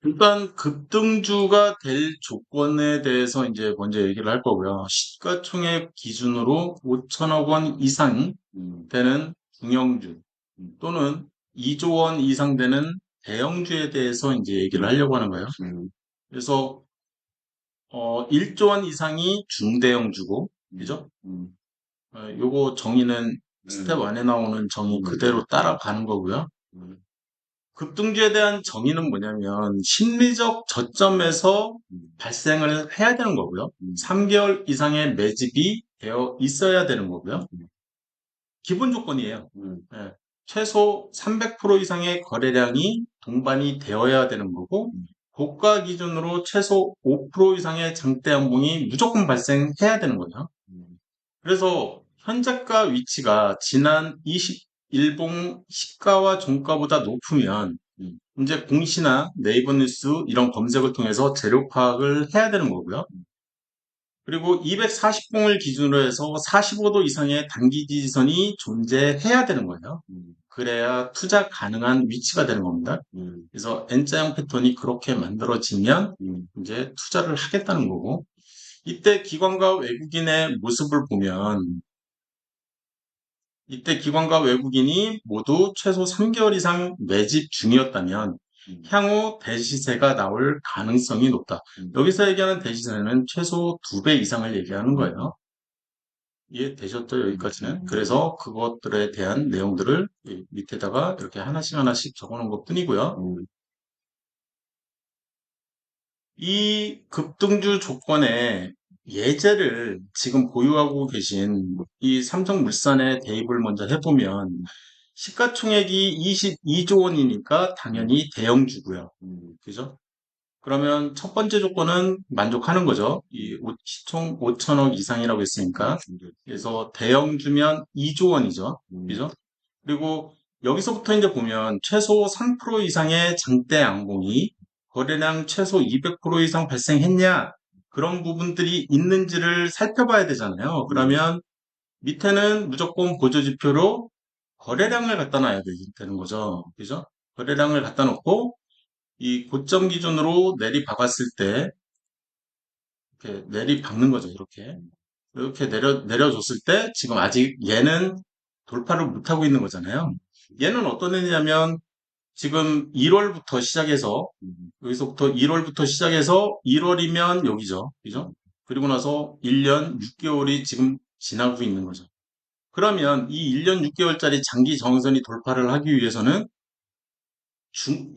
일단 급등주가 될 조건에 대해서 이제 먼저 얘기를 할 거고요. 시가총액 기준으로 5천억 원 이상 되는 중형주 또는 2조 원 이상 되는 대형주에 대해서 이제 얘기를 하려고 하는 거예요. 그래서 1조 원 이상이 중대형주고, 그죠? 요거 정의는 스텝 1에 나오는 정의 그대로 따라가는 거고요. 급등주에 대한 정의는 뭐냐면 심리적 저점에서 발생을 해야 되는 거고요. 3개월 이상의 매집이 되어 있어야 되는 거고요. 기본 조건이에요. 예, 최소 300% 이상의 거래량이 동반이 되어야 되는 거고 고가 기준으로 최소 5% 이상의 장대 양봉이 무조건 발생해야 되는 거죠. 그래서 현재가 위치가 지난 20일봉 시가와 종가보다 높으면 이제 공시나 네이버 뉴스 이런 검색을 통해서 재료 파악을 해야 되는 거고요. 그리고 240봉을 기준으로 해서 45도 이상의 단기 지지선이 존재해야 되는 거예요. 그래야 투자 가능한 위치가 되는 겁니다. 그래서 N자형 패턴이 그렇게 만들어지면 이제 투자를 하겠다는 거고, 이때 기관과 외국인의 모습을 보면 이때 기관과 외국인이 모두 최소 3개월 이상 매집 중이었다면 향후 대시세가 나올 가능성이 높다. 여기서 얘기하는 대시세는 최소 2배 이상을 얘기하는 거예요. 이해되셨죠? 여기까지는. 그래서 그것들에 대한 내용들을 이 밑에다가 이렇게 하나씩 하나씩 적어놓은 것 뿐이고요. 이 급등주 조건에 예제를 지금 보유하고 계신 이 삼성물산의 대입을 먼저 해보면 시가총액이 22조 원이니까 당연히 대형주고요. 그죠? 그러면 첫 번째 조건은 만족하는 거죠. 이 시총 5천억 이상이라고 했으니까. 그래서 대형주면 2조 원이죠. 그죠? 그리고 여기서부터 이제 보면 최소 3% 이상의 장대 양봉이 거래량 최소 200% 이상 발생했냐? 그런 부분들이 있는지를 살펴봐야 되잖아요. 그러면 밑에는 무조건 보조지표로 거래량을 갖다 놔야 되는 거죠. 그죠? 거래량을 갖다 놓고 이 고점 기준으로 내리박았을 때 이렇게 내리박는 거죠. 이렇게 내려줬을 때 지금 아직 얘는 돌파를 못하고 있는 거잖아요. 얘는 어떤 애냐면 지금 1월부터 시작해서 여기서부터 1월부터 시작해서 1월이면 여기죠. 그죠? 그리고 나서 1년 6개월이 지금 지나고 있는 거죠. 그러면 이 1년 6개월짜리 장기 정선이 돌파를 하기 위해서는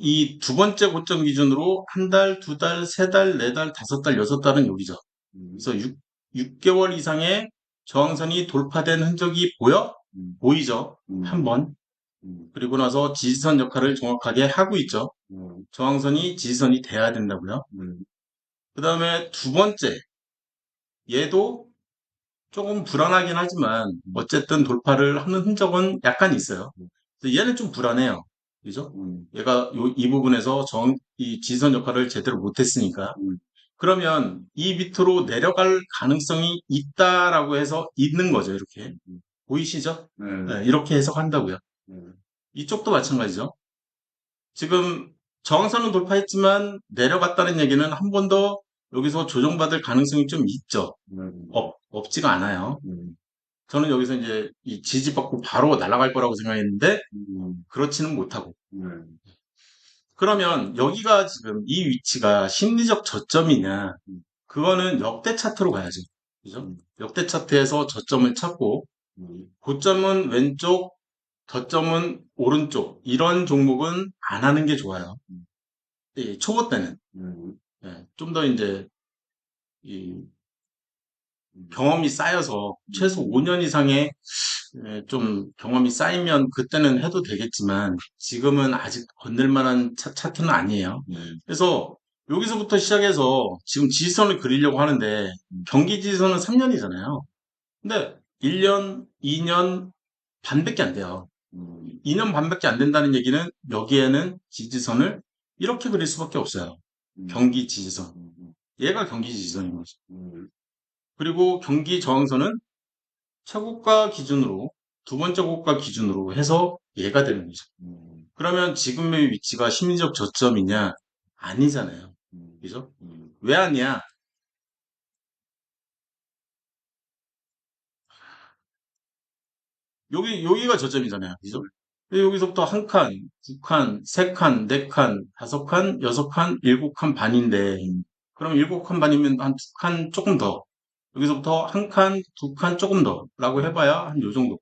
이 두 번째 고점 기준으로 한 달, 두 달, 세 달, 네 달, 다섯 달, 여섯 달은 여기죠. 그래서 6개월 이상의 저항선이 돌파된 흔적이 보이죠? 한 번. 그리고 나서 지지선 역할을 정확하게 하고 있죠. 저항선이 지지선이 돼야 된다고요. 그 다음에 두 번째, 얘도 조금 불안하긴 하지만 어쨌든 돌파를 하는 흔적은 약간 있어요. 그래서 얘는 좀 불안해요. 그죠? 얘가 이 부분에서 이 지지선 역할을 제대로 못했으니까. 그러면 이 밑으로 내려갈 가능성이 있다라고 해서 있는 거죠. 이렇게. 보이시죠? 네, 이렇게 해석한다고요. 이쪽도 마찬가지죠. 지금 저항선은 돌파했지만 내려갔다는 얘기는 한 번 더 여기서 조정받을 가능성이 좀 있죠. 없지가 않아요. 저는 여기서 이제 이 지지받고 바로 날아갈 거라고 생각했는데 그렇지는 못하고. 그러면 여기가 지금 이 위치가 심리적 저점이냐? 그거는 역대 차트로 가야죠. 그죠? 역대 차트에서 저점을 찾고 고점은 왼쪽, 저점은 오른쪽. 이런 종목은 안 하는 게 좋아요. 이 초보 때는. 좀 더 이제 이 경험이 쌓여서 최소 5년 이상의 좀 경험이 쌓이면 그때는 해도 되겠지만 지금은 아직 건들 만한 차트는 아니에요. 그래서 여기서부터 시작해서 지금 지지선을 그리려고 하는데 경기 지지선은 3년이잖아요. 근데 1년, 2년 반밖에 안 돼요. 2년 반밖에 안 된다는 얘기는 여기에는 지지선을 이렇게 그릴 수밖에 없어요. 경기 지지선. 얘가 경기 지지선인 거죠. 그리고 경기 저항선은 최고가 기준으로 두 번째 고가 기준으로 해서 얘가 되는 거죠. 그러면 지금의 위치가 심리적 저점이냐? 아니잖아요. 그죠? 왜 아니야? 여기가 저점이잖아요. 그죠? 여기서부터 한 칸, 두 칸, 세 칸, 네 칸, 다섯 칸, 여섯 칸, 일곱 칸 반인데, 그럼 일곱 칸 반이면 한 두 칸 조금 더. 여기서부터 한 칸, 두 칸 조금 더. 라고 해봐야 한 요 정도.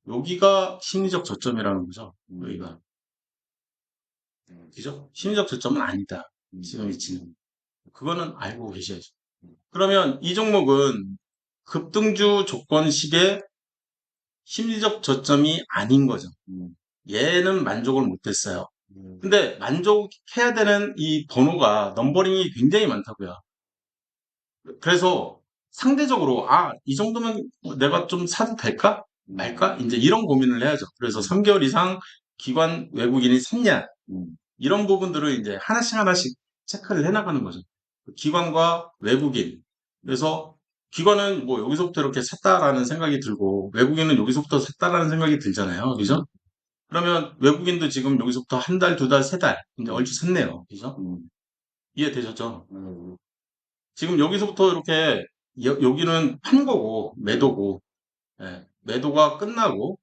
여기가 심리적 저점이라는 거죠. 여기가. 그죠? 심리적 저점은 아니다. 지금 위치는. 그거는 알고 계셔야죠. 그러면 이 종목은 급등주 조건식의 심리적 저점이 아닌 거죠. 얘는 만족을 못했어요. 근데 만족해야 되는 이 번호가 넘버링이 굉장히 많다고요. 그래서 상대적으로 이 정도면 내가 좀 사도 될까? 말까? 이제 이런 고민을 해야죠. 그래서 3개월 이상 기관 외국인이 샀냐? 이런 부분들을 이제 하나씩 하나씩 체크를 해나가는 거죠. 기관과 외국인. 그래서 기관은 뭐 여기서부터 이렇게 샀다라는 생각이 들고 외국인은 여기서부터 샀다라는 생각이 들잖아요. 그죠? 그러면 외국인도 지금 여기서부터 한 달, 두 달, 세 달 이제 얼추 샀네요. 그죠? 이해되셨죠? 지금 여기서부터 이렇게 여기는 판 거고 매도고 매도가 끝나고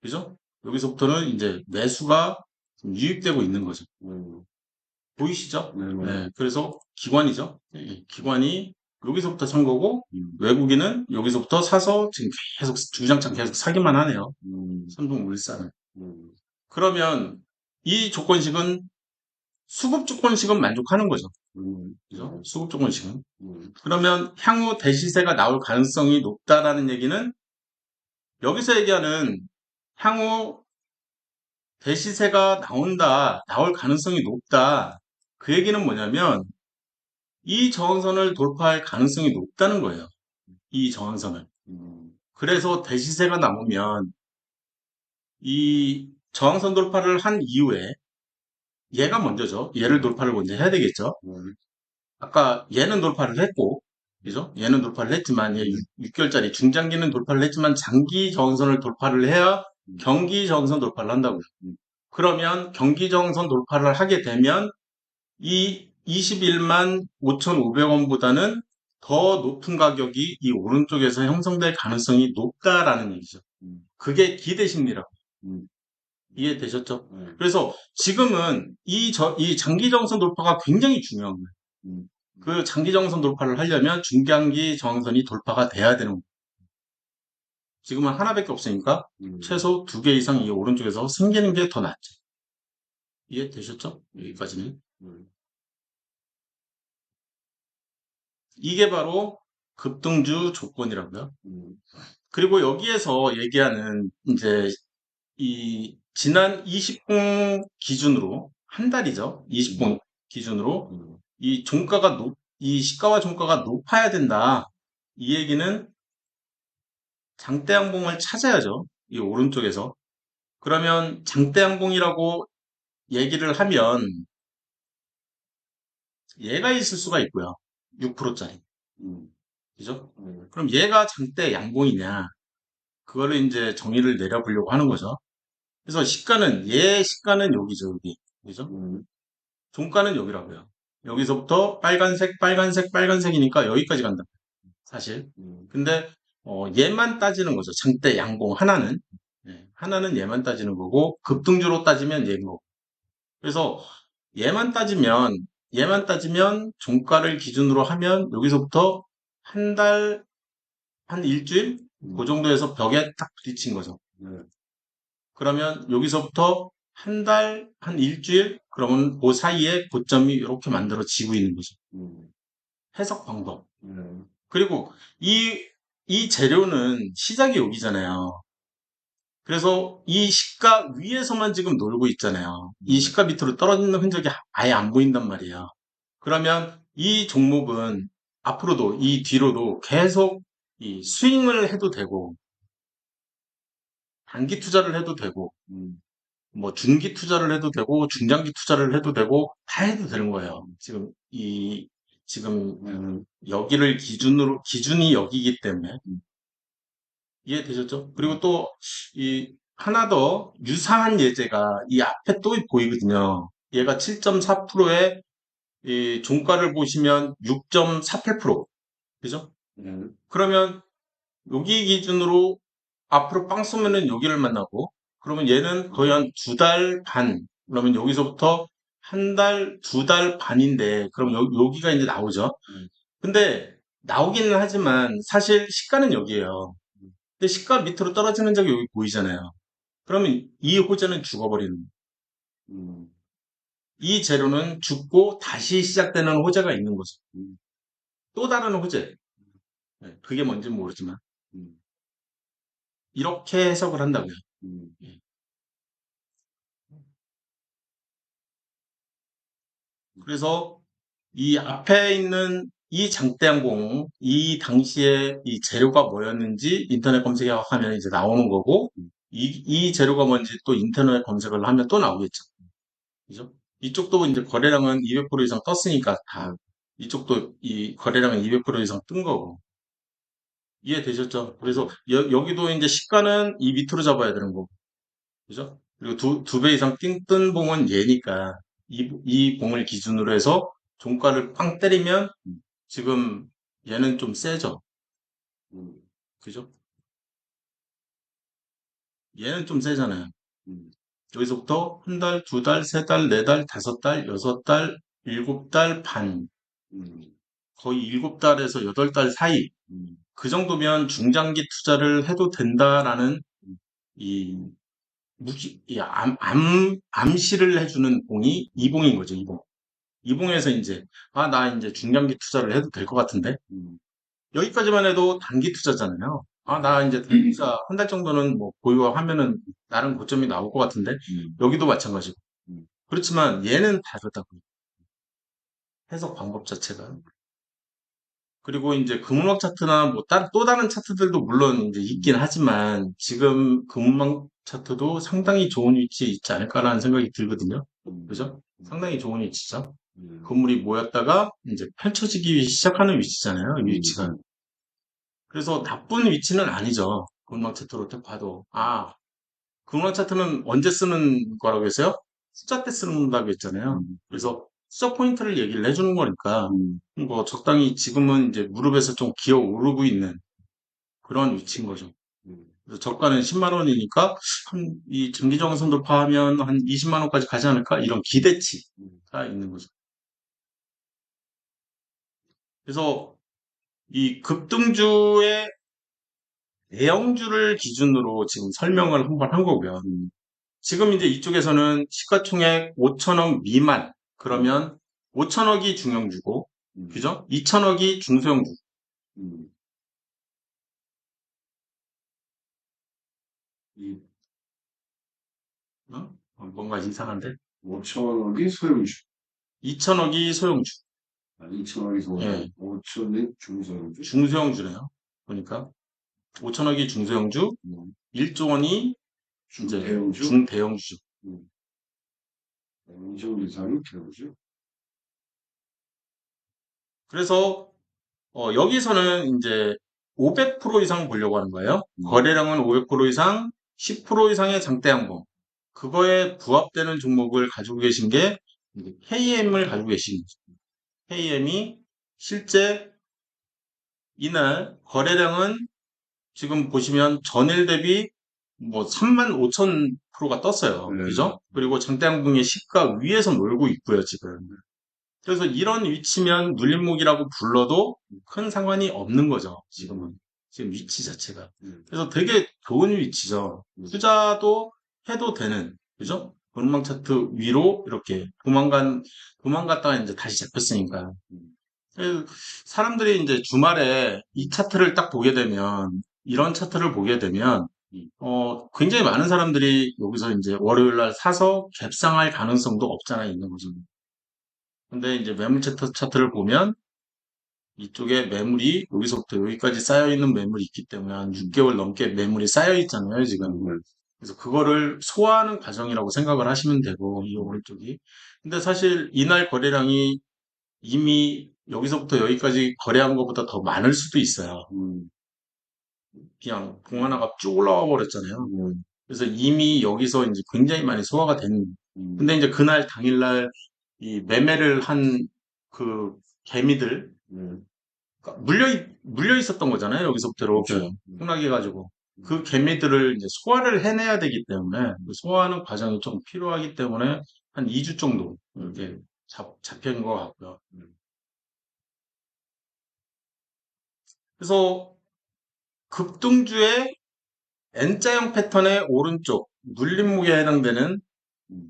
그죠? 여기서부터는 이제 매수가 유입되고 있는 거죠. 보이시죠? 그래서 기관이죠. 기관이 여기서부터 산 거고 외국인은 여기서부터 사서 지금 계속 주장창 계속 사기만 하네요. 삼성물산을. 그러면 이 조건식은 수급 조건식은 만족하는 거죠. 그죠? 수급 조건식은. 그러면 향후 대시세가 나올 가능성이 높다라는 얘기는 여기서 얘기하는 향후 대시세가 나올 가능성이 높다. 그 얘기는 뭐냐면 이 저항선을 돌파할 가능성이 높다는 거예요. 이 저항선을. 그래서 대시세가 나오면 이 저항선 돌파를 한 이후에 얘가 먼저죠. 얘를 돌파를 먼저 해야 되겠죠. 아까 얘는 돌파를 했고, 그죠? 얘는 돌파를 했지만, 얘 6개월짜리 중장기는 돌파를 했지만, 장기 저항선을 돌파를 해야 경기 저항선 돌파를 한다고요. 그러면 경기 저항선 돌파를 하게 되면, 이 21만 5,500원보다는 더 높은 가격이 이 오른쪽에서 형성될 가능성이 높다라는 얘기죠. 그게 기대 심리라고. 이해되셨죠? 그래서 지금은 이 장기 저항선 돌파가 굉장히 중요한 거예요. 그 장기 저항선 돌파를 하려면 중장기 저항선이 돌파가 돼야 되는 거예요. 지금은 하나밖에 없으니까 최소 두 개 이상 이 오른쪽에서 생기는 게 더 낫죠. 이해되셨죠? 여기까지는. 이게 바로 급등주 조건이라고요. 그리고 여기에서 얘기하는 이제 이 지난 20분 기준으로 한 달이죠. 20분 기준으로 이 시가와 종가가 높아야 된다. 이 얘기는 장대양봉을 찾아야죠. 이 오른쪽에서. 그러면 장대양봉이라고 얘기를 하면 얘가 있을 수가 있고요. 6%짜리. 그죠? 그럼 얘가 장대 양봉이냐? 그거를 이제 정의를 내려보려고 하는 거죠. 그래서 얘 시가는 여기죠, 여기. 그죠? 종가는 여기라고요. 여기서부터 빨간색, 빨간색, 빨간색이니까 여기까지 간다. 사실. 근데, 얘만 따지는 거죠. 장대 양봉 하나는. 하나는 얘만 따지는 거고, 급등주로 따지면 얘인 거고. 그래서 얘만 따지면 종가를 기준으로 하면 여기서부터 한 달, 한 일주일? 그 정도에서 벽에 딱 부딪힌 거죠. 그러면 여기서부터 한 달, 한 일주일? 그러면 그 사이에 고점이 이렇게 만들어지고 있는 거죠. 해석 방법. 그리고 이 재료는 시작이 여기잖아요. 그래서 이 시가 위에서만 지금 놀고 있잖아요. 이 시가 밑으로 떨어지는 흔적이 아예 안 보인단 말이에요. 그러면 이 종목은 앞으로도 이 뒤로도 계속 이 스윙을 해도 되고 단기 투자를 해도 되고 뭐 중기 투자를 해도 되고 중장기 투자를 해도 되고 다 해도 되는 거예요. 지금 여기를 기준이 여기이기 때문에 이해되셨죠? 그리고 또 이 하나 더 유사한 예제가 이 앞에 또 보이거든요. 얘가 7.4%에 이 종가를 보시면 6.48%. 그죠? 그러면 여기 기준으로 앞으로 빵 쏘면은 여기를 만나고, 그러면 얘는 거의 한 두 달 반. 그러면 여기서부터 한 달, 두 달 반인데, 그럼 여기가 이제 나오죠. 근데 나오기는 하지만 사실 시가는 여기에요. 근데 시가 밑으로 떨어지는 적이 여기 보이잖아요. 그러면 이 호재는 죽어버리는 거예요. 이 재료는 죽고 다시 시작되는 호재가 있는 거죠. 또 다른 호재. 네, 그게 뭔지 모르지만 이렇게 해석을 한다고요. 예. 그래서 이 앞에 있는 이 장대양봉, 이 당시에 이 재료가 뭐였는지 인터넷 검색하면 이제 나오는 거고, 이 재료가 뭔지 또 인터넷 검색을 하면 또 나오겠죠. 그죠? 이쪽도 이제 거래량은 200% 이상 떴으니까 다, 이쪽도 이 거래량은 200% 이상 뜬 거고. 이해되셨죠? 그래서 여기도 이제 시가는 이 밑으로 잡아야 되는 거고. 그죠? 그리고 두 배 이상 뜬 봉은 얘니까 이 봉을 기준으로 해서 종가를 빵 때리면 지금 얘는 좀 세죠. 그죠? 얘는 좀 세잖아요. 여기서부터 한 달, 두 달, 세 달, 네 달, 다섯 달, 여섯 달, 일곱 달 반, 거의 일곱 달에서 여덟 달 사이. 그 정도면 중장기 투자를 해도 된다라는 이 암시를 해주는 봉이 이봉인 거죠, 이봉. 이봉에서 이제, 아, 나 이제 중장기 투자를 해도 될 것 같은데? 여기까지만 해도 단기 투자잖아요. 아, 나 이제 단기 투자 한 달 정도는 뭐 보유하면은 나름 고점이 나올 것 같은데? 여기도 마찬가지고. 그렇지만 얘는 다르다고요. 해석 방법 자체가. 그리고 이제 금융학 차트나 뭐 또 다른 차트들도 물론 이제 있긴 하지만 지금 금융학 차트도 상당히 좋은 위치에 있지 않을까라는 생각이 들거든요. 그죠? 상당히 좋은 위치죠. 건물이 모였다가 이제 펼쳐지기 시작하는 위치잖아요. 이 위치가. 그래서 나쁜 위치는 아니죠. 금융학 차트로 딱 봐도. 아, 금융학 차트는 언제 쓰는 거라고 했어요? 숫자 때 쓴다고 했잖아요. 그래서 숫자 포인트를 얘기를 해주는 거니까 뭐 적당히 지금은 이제 무릎에서 좀 기어 오르고 있는 그런 위치인 거죠. 그래서 저가는 10만 원이니까 한 이 장기적인 돌파하면 한 20만 원까지 가지 않을까 이런 기대치가 있는 거죠. 그래서 이 급등주의 대형주를 기준으로 지금 설명을 한번 한 거고요. 지금 이제 이쪽에서는 시가총액 5천억 미만 그러면 5천억이 중형주고 그죠? 2천억이 중소형주. 어? 뭔가 이상한데? 5천억이 소형주. 2천억이 소형주. 아, 2천억이 소형주. 예, 5천억이 중소형주. 중소형주네요. 보니까 5천억이 중소형주, 음, 1조 원이 이제 중대형주. 중대형주죠. 음, 이 정도 이상이 대형주. 그래서 여기서는 이제 500% 이상 보려고 하는 거예요. 거래량은 500% 이상, 10% 이상의 장대 양봉. 그거에 부합되는 종목을 가지고 계신 게 KM을 가지고 계신 거죠. KM이 실제 이날 거래량은 지금 보시면 전일 대비 뭐 3만 5천 프로가 떴어요. 네. 그죠? 그리고 장대 양봉의 시가 위에서 놀고 있고요, 지금. 그래서 이런 위치면 눌림목이라고 불러도 큰 상관이 없는 거죠. 지금은. 지금 위치 자체가. 그래서 되게 좋은 위치죠. 투자도 해도 되는, 그죠? 전망 차트 위로 이렇게 도망갔다가 이제 다시 잡혔으니까. 그래서 사람들이 이제 주말에 이 차트를 딱 보게 되면, 이런 차트를 보게 되면, 굉장히 많은 사람들이 여기서 이제 월요일 날 사서 갭상할 가능성도 없잖아, 있는 거죠. 근데 이제 매물 차트를 보면 이쪽에 매물이 여기서부터 여기까지 쌓여 있는 매물이 있기 때문에 한 6개월 넘게 매물이 쌓여 있잖아요, 지금. 그래서 그거를 소화하는 과정이라고 생각을 하시면 되고, 이 오른쪽이. 근데 사실 이날 거래량이 이미 여기서부터 여기까지 거래한 것보다 더 많을 수도 있어요. 그냥 봉 하나가 쭉 올라와 버렸잖아요. 그래서 이미 여기서 이제 굉장히 많이 소화가 된 근데 이제 그날 당일날 이 매매를 한 그 개미들 네. 그러니까 물려 있었던 거잖아요. 여기서부터 이렇게 그렇죠. 흥나게 가지고 그 개미들을 이제 소화를 해내야 되기 때문에 그 소화하는 과정이 좀 필요하기 때문에 한 2주 정도 이렇게 잡힌 것 같고요. 그래서 급등주의 N자형 패턴의 오른쪽 눌림목에 해당되는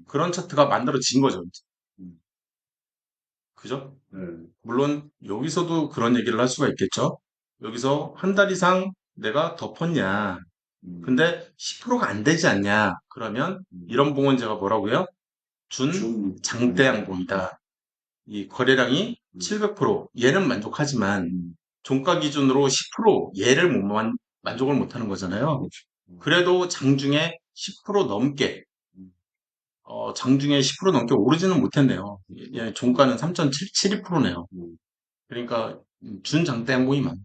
그런 차트가 만들어진 거죠. 음. 그죠? 네. 물론 여기서도 그런 얘기를 할 수가 있겠죠. 여기서 한 달 이상 내가 덮었냐. 음. 근데 10%가 안 되지 않냐. 그러면 이런 봉은 제가 뭐라고요? 준 장대양봉이다. 이 거래량이 700%. 얘는 만족하지만 종가 기준으로 10% 얘를 못 만족을 못 하는 거잖아요. 그렇죠. 그래도 장중에 10% 넘게 장중에 10% 넘게 오르지는 못했네요. 예, 종가는 3.72%네요. 그러니까 준장대 항공이 많.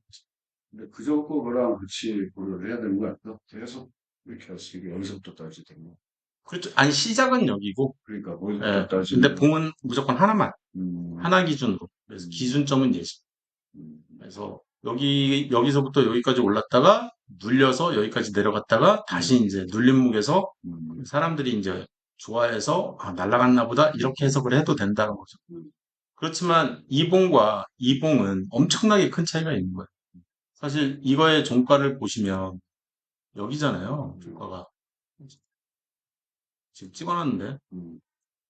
근데 그저 거랑 같이 고려를 해야 되는 거 같아요. 계속 이렇게 할수 있게 여기서부터 따지면. 그렇죠. 아니 시작은 여기고, 그러니까 거기서부터 예, 근데 따지면. 봉은 무조건 하나만, 음. 하나 기준으로. 그래서 음. 기준점은 예시. 음. 그래서 여기서부터 여기까지 올랐다가 눌려서 여기까지 내려갔다가 다시 이제 눌림목에서 음. 사람들이 이제 좋아해서 아, 날아갔나 보다 이렇게 해석을 해도 된다는 거죠. 그렇지만 이봉과 이봉은 엄청나게 큰 차이가 있는 거예요. 사실 이거의 종가를 보시면 여기잖아요. 종가가 지금 찍어놨는데 음.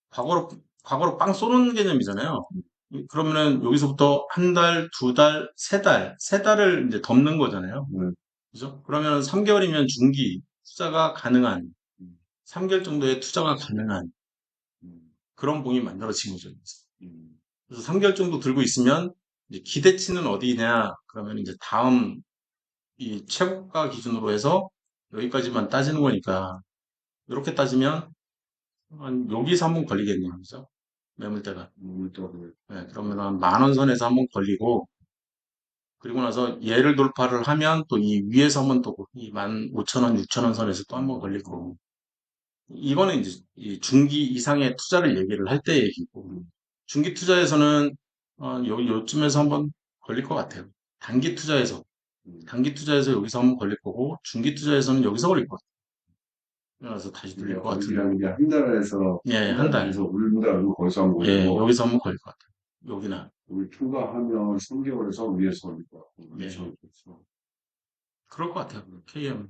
과거로 과거로 빵 쏘는 개념이잖아요. 그러면은 여기서부터 한 달, 두 달, 세 달을 이제 덮는 거잖아요. 네. 그죠? 그러면 3개월이면 중기 투자가 가능한 음. 3개월 정도의 투자가 가능한 음. 그런 봉이 만들어진 거죠. 음. 그래서 3개월 정도 들고 있으면 이제 기대치는 어디냐? 그러면 이제 다음 이 최고가 기준으로 해서 여기까지만 따지는 거니까 이렇게 따지면 한 여기서 한번 걸리겠네요. 그죠? 매물대가. 또 네, 그러면 한 10,000원 선에서 한번 걸리고 그리고 나서 얘를 돌파를 하면 또 이 위에서 한번 또 이 15,000원, 6,000원 선에서 또 한번 걸릴 거고 이거는 이제 이 중기 이상의 투자를 얘기를 할 때 얘기고 중기 투자에서는 요쯤에서 한번 걸릴 것 같아요. 단기 투자에서 단기 투자에서 여기서 한번 걸릴 거고 중기 투자에서는 여기서 걸릴 것 같아요. 그래서 다시 들릴 것 거기랑 이제 같은데 한 달에서 예, 한 한 달 달. 안에서 올린다고 거기서 한번 예, 올리고 여기서 한번 걸릴 것 같아요. 여기나. 우리 추가하면 3개월에서 위에서 올릴 거야. 예, 그렇죠. 그럴 것 같아요. KM.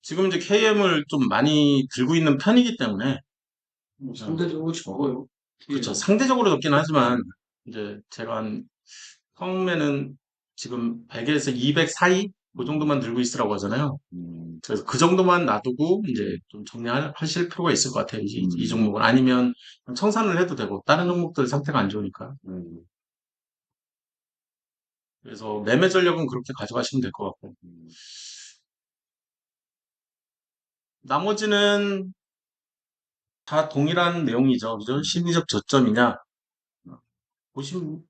지금 이제 KM을 좀 많이 들고 있는 편이기 때문에 뭐 상대적으로 적어요. 그렇죠. 예. 상대적으로 적긴 하지만 이제 제가 한 처음에는 지금 100에서 200 사이 그 정도만 들고 있으라고 하잖아요. 그래서 그 정도만 놔두고 이제 좀 정리하실 필요가 있을 것 같아요. 이 종목은 아니면 청산을 해도 되고 다른 종목들 상태가 안 좋으니까. 그래서 매매 전략은 그렇게 가져가시면 될 것 같고 나머지는 다 동일한 내용이죠. 그죠? 심리적 저점이냐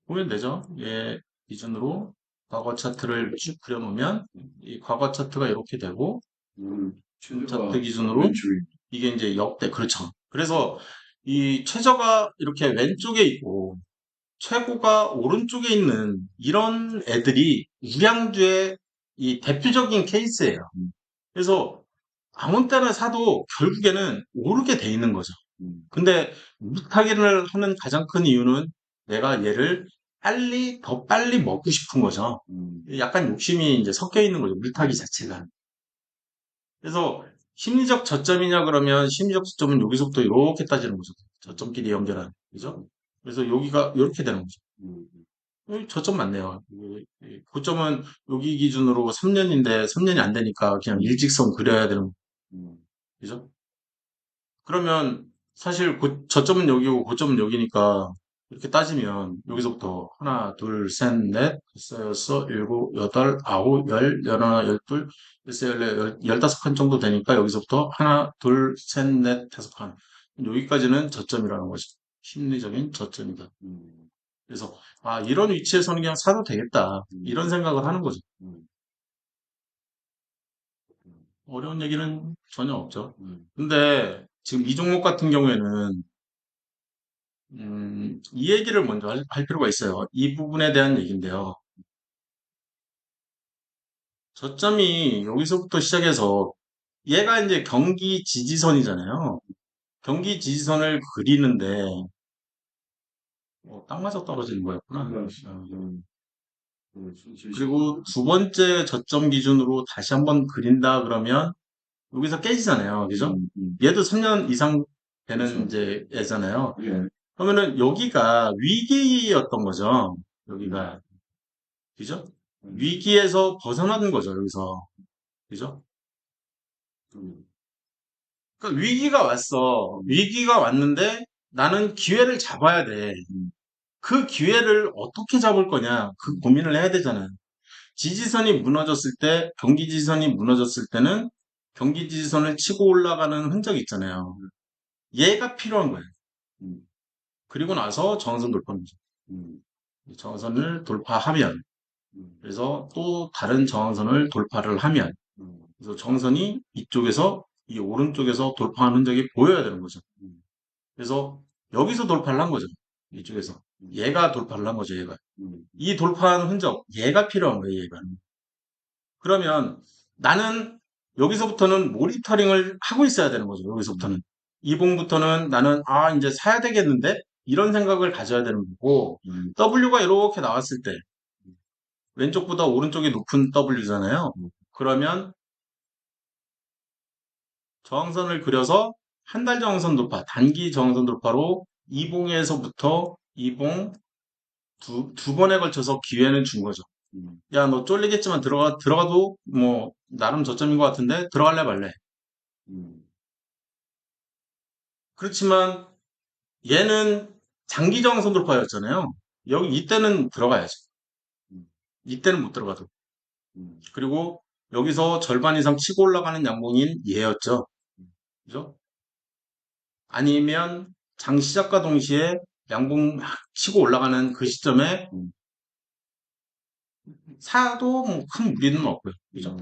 보면 되죠. 예, 기준으로 과거 차트를 쭉 그려놓으면 이 과거 차트가 이렇게 되고 차트 기준으로 이게 이제 역대 그렇죠. 그래서 이 최저가 이렇게 왼쪽에 있고 최고가 오른쪽에 있는 이런 애들이 우량주의 이 대표적인 케이스예요. 그래서 아무 때나 사도 결국에는 오르게 돼 있는 거죠. 근데 물타기를 하는 가장 큰 이유는 내가 얘를 더 빨리 먹고 싶은 거죠. 약간 욕심이 이제 섞여 있는 거죠. 물타기 자체가. 그래서 심리적 저점이냐 그러면 심리적 저점은 여기서부터 이렇게 따지는 거죠. 저점끼리 연결하는. 그죠? 그래서 여기가 이렇게 되는 거죠. 저점 맞네요. 고점은 여기 기준으로 3년인데 3년이 안 되니까 그냥 일직선 그려야 되는 거죠. 그죠? 그러면 사실 저점은 여기고 고점은 여기니까 이렇게 따지면 여기서부터 하나, 둘, 셋, 넷, 다섯, 여섯, 일곱, 여덟, 아홉, 열, 열하나, 열둘, 열세, 열네, 15칸 정도 되니까 여기서부터 하나, 둘, 셋, 넷, 5칸. 여기까지는 저점이라는 거죠. 심리적인 저점이다. 그래서 아 이런 위치에서는 그냥 사도 되겠다. 이런 생각을 하는 거죠. 어려운 얘기는 전혀 없죠. 근데 지금 이 종목 같은 경우에는 이 얘기를 먼저 할 필요가 있어요. 이 부분에 대한 얘기인데요. 저점이 여기서부터 시작해서 얘가 이제 경기 지지선이잖아요. 경기 지지선을 그리는데 딱 맞아 떨어지는 거였구나. 그리고 두 번째 저점 기준으로 다시 한번 그린다 그러면 여기서 깨지잖아요. 그죠? 얘도 3년 이상 되는 그렇죠. 이제 애잖아요. 예. 그러면은 여기가 위기였던 거죠. 여기가. 그죠? 위기에서 벗어나는 거죠. 여기서. 그죠? 음, 그러니까 위기가 왔어. 위기가 왔는데 나는 기회를 잡아야 돼. 그 기회를 어떻게 잡을 거냐. 그 고민을 해야 되잖아요. 지지선이 무너졌을 때, 경기 지지선이 무너졌을 때는 경기 지지선을 치고 올라가는 흔적이 있잖아요. 얘가 필요한 거예요. 음, 그리고 나서 정선 돌파는 거죠. 음, 정선을 돌파하면, 음, 그래서 또 다른 저항선을 돌파를 하면, 그래서 정선이 이쪽에서, 이 오른쪽에서 돌파하는 흔적이 보여야 되는 거죠. 음, 그래서 여기서 돌파를 한 거죠. 이쪽에서. 얘가 돌파를 한 거죠, 얘가. 음, 이 돌파한 흔적, 얘가 필요한 거예요, 얘가. 그러면 나는 여기서부터는 모니터링을 하고 있어야 되는 거죠. 여기서부터는. 이봉부터는 나는 이제 사야 되겠는데 이런 생각을 가져야 되는 거고 W가 이렇게 나왔을 때 왼쪽보다 오른쪽이 높은 W잖아요. 그러면 저항선을 그려서 한 달 저항선 돌파, 단기 저항선 돌파로 이봉에서부터 이봉 두 번에 걸쳐서 기회는 준 거죠. 야, 너 쫄리겠지만 들어가도 뭐 나름 저점인 것 같은데 들어갈래 말래. 음, 그렇지만 얘는 장기 저항선 돌파였잖아요. 여기 이때는 들어가야죠. 음, 이때는 못 들어가도. 음, 그리고 여기서 절반 이상 치고 올라가는 양봉인 얘였죠. 그죠? 아니면 장 시작과 동시에 양봉 막 치고 올라가는 그 시점에 음, 사도 뭐 큰 무리는 없고요. 그죠?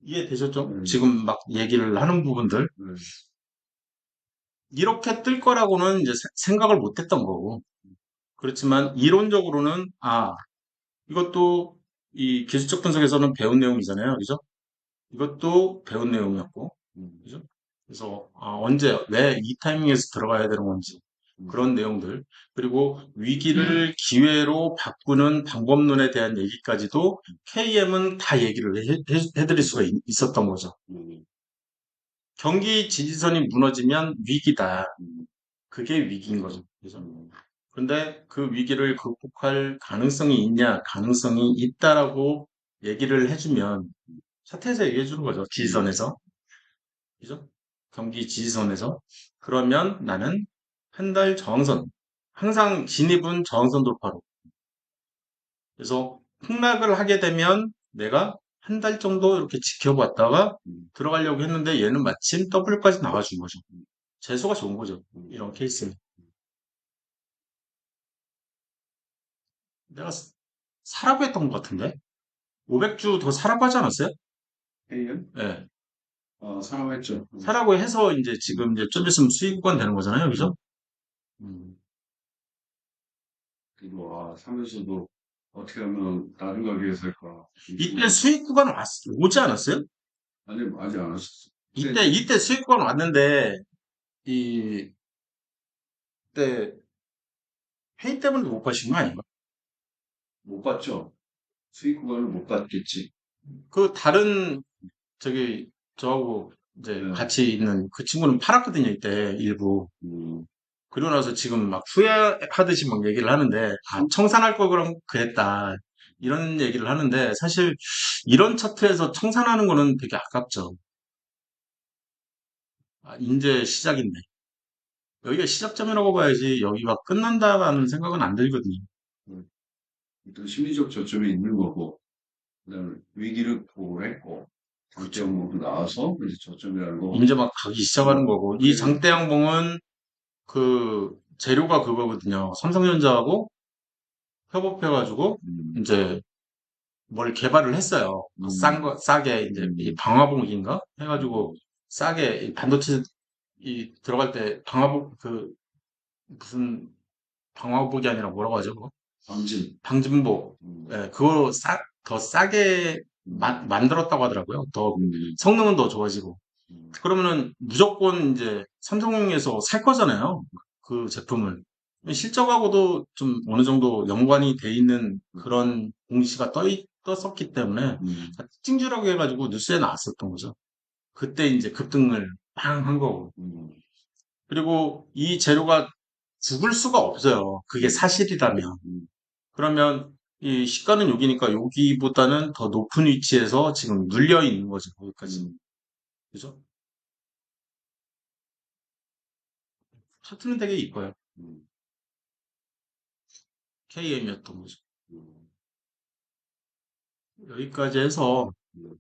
이해되셨죠? 지금 막 얘기를 하는 부분들. 음, 이렇게 뜰 거라고는 이제 생각을 못 했던 거고. 그렇지만 이론적으로는, 이것도 이 기술적 분석에서는 배운 내용이잖아요. 그죠? 이것도 배운 내용이었고. 그죠? 그래서, 언제, 왜 이 타이밍에서 들어가야 되는 건지. 그런 내용들. 그리고 위기를 기회로 바꾸는 방법론에 대한 얘기까지도 KM은 다 얘기를 해드릴 수가 있었던 거죠. 경기 지지선이 무너지면 위기다. 그게 위기인 거죠. 그래서 근데 그 위기를 극복할 가능성이 있냐? 가능성이 있다라고 얘기를 해주면 차트에서 얘기해 주는 거죠. 지지선에서. 그죠? 경기 지지선에서. 그러면 나는 한 달 저항선. 항상 진입은 저항선 돌파로. 그래서 폭락을 하게 되면 내가 한 달 정도 이렇게 지켜봤다가 들어가려고 했는데 얘는 마침 W까지 나와준 거죠. 재수가 좋은 거죠. 이런 케이스는. 내가 사라고 했던 것 같은데? 500주 더 사라고 하지 않았어요? A연? 예. 사랑했죠. 사라고 해서 이제 지금 이제 좀 있으면 수익 구간 되는 거잖아요. 그죠? 음. 그리고 사면서도 어떻게 하면 다른 가게에 살까? 이때 수익 구간 오지 않았어요? 아니, 아직 안 왔었어. 이때 수익 구간 왔는데, 이때 회의 때문에 못 가신 거 아닌가? 못 봤죠? 수익 구간을 못 봤겠지. 그 다른, 저하고 이제 네. 같이 있는 그 친구는 팔았거든요. 이때 일부. 음, 그러고 나서 지금 막 후회하듯이 막 얘기를 하는데, 청산할 걸 그럼 그랬다. 이런 얘기를 하는데, 사실 이런 차트에서 청산하는 거는 되게 아깝죠. 이제 시작인데. 여기가 시작점이라고 봐야지 여기가 끝난다라는 생각은 안 들거든요. 음. 일단 심리적 저점이 있는 거고, 그다음에 위기를 보호했고, 그렇죠. 장대형목도 나와서 이제 저점이라는 거. 이제 막 가기 시작하는 거고, 이 네. 장대양봉은 그 재료가 그거거든요. 삼성전자하고 협업해가지고 음, 이제 뭘 개발을 했어요. 음, 싸게 이제 이 방화봉인가 해가지고 싸게 이 반도체 들어갈 때 방화복 무슨 방화복이 아니라 뭐라고 하죠? 그거? 방진. 방진복. 예, 그거 더 싸게 만들었다고 하더라고요. 더 음, 성능은 더 좋아지고. 음, 그러면은 무조건 이제 삼성에서 살 거잖아요. 그 제품을. 실적하고도 좀 어느 정도 연관이 돼 있는 그런 공시가 떴었기 때문에 음, 특징주라고 해가지고 뉴스에 나왔었던 거죠. 그때 이제 급등을 빵 한 거고. 음, 그리고 이 재료가 죽을 수가 없어요. 그게 사실이라면. 음, 그러면 이 시가는 여기니까 여기보다는 더 높은 위치에서 지금 눌려 있는 거죠. 거기까지. 그죠? 차트는 되게 이뻐요. 음, KM이었던 거죠. 음, 여기까지 해서 음,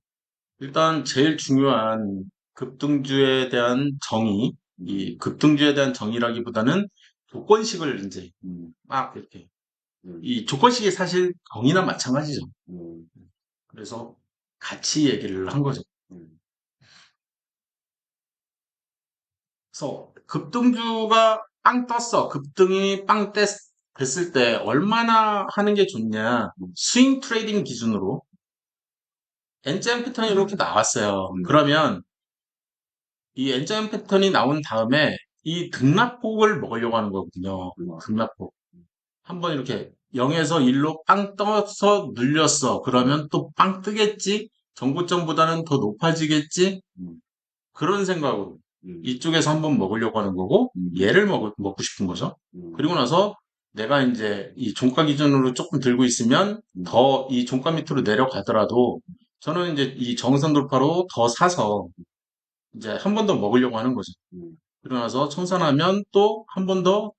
일단 제일 중요한 급등주에 대한 정의, 이 급등주에 대한 정의라기보다는 조건식을 이제 음, 막 이렇게 음, 이 조건식이 사실 정의나 마찬가지죠. 음, 그래서 같이 얘기를 한 거죠. 음, 그래서 급등주가 빵 떴어. 급등이 됐을 때 얼마나 하는 게 좋냐. 스윙 트레이딩 기준으로 N자형 패턴이 이렇게 나왔어요. 그러면 이 N자형 패턴이 나온 다음에 이 등락폭을 먹으려고 하는 거거든요. 등락폭. 한번 이렇게 0에서 1로 빵 떠서 눌렸어. 그러면 또 빵 뜨겠지? 전고점보다는 더 높아지겠지? 음, 그런 생각으로 음, 이쪽에서 한번 먹으려고 하는 거고 얘를 먹고 싶은 거죠. 그리고 나서 내가 이제 이 종가 기준으로 조금 들고 있으면 더 이 종가 밑으로 내려가더라도 저는 이제 이 정선 돌파로 더 사서 이제 한 번 더 먹으려고 하는 거죠. 음, 그러고 나서 청산하면 또 한 번 더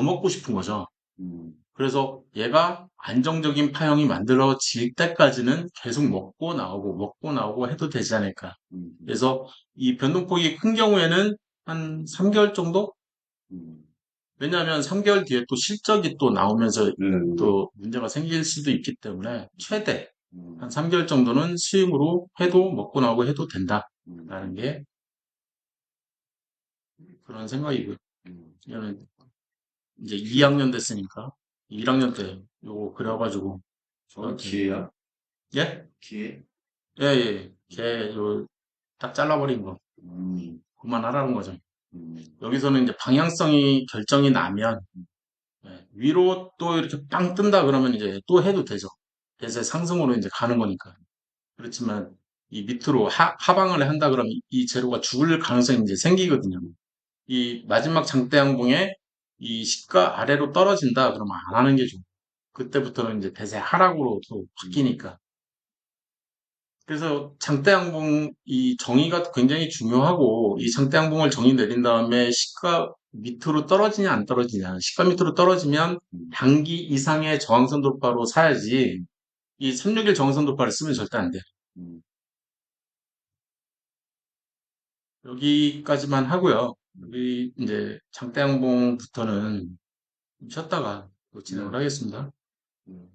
먹고 싶은 거죠. 음, 그래서 얘가 안정적인 파형이 만들어질 때까지는 계속 먹고 나오고 해도 되지 않을까. 음, 그래서 이 변동폭이 큰 경우에는 한 3개월 정도? 음, 왜냐하면 3개월 뒤에 또 실적이 또 나오면서 네, 또 문제가 생길 수도 있기 때문에 최대 한 음, 3개월 정도는 스윙으로 해도 먹고 나오고 해도 된다라는 음, 게 그런 생각이고요. 음. 이거는 이제 2학년 됐으니까 1학년 때 요거 그려가지고 저건 이렇게 기회야? 예? 기회? 예, 예. 딱 잘라버린 거. 음, 그만하라는 거죠. 음, 여기서는 이제 방향성이 결정이 나면 예, 위로 또 이렇게 빵 뜬다 그러면 이제 또 해도 되죠. 대세 상승으로 이제 가는 거니까. 그렇지만 이 밑으로 하방을 한다 그러면 이 재료가 죽을 가능성이 이제 생기거든요. 이 마지막 장대 양봉에 이 시가 아래로 떨어진다 그러면 안 하는 게 좋고 그때부터는 이제 대세 하락으로 또 바뀌니까. 그래서 장대 양봉 이 정의가 굉장히 중요하고 이 장대 양봉을 정의 내린 다음에 시가 밑으로 떨어지냐 안 떨어지냐. 시가 밑으로 떨어지면 단기 이상의 저항선 돌파로 사야지 이 361 저항선 돌파를 쓰면 절대 안 돼. 음, 여기까지만 하고요. 우리 이제 장대 양봉부터는 좀 쉬었다가 또 진행을 네. 하겠습니다. 음.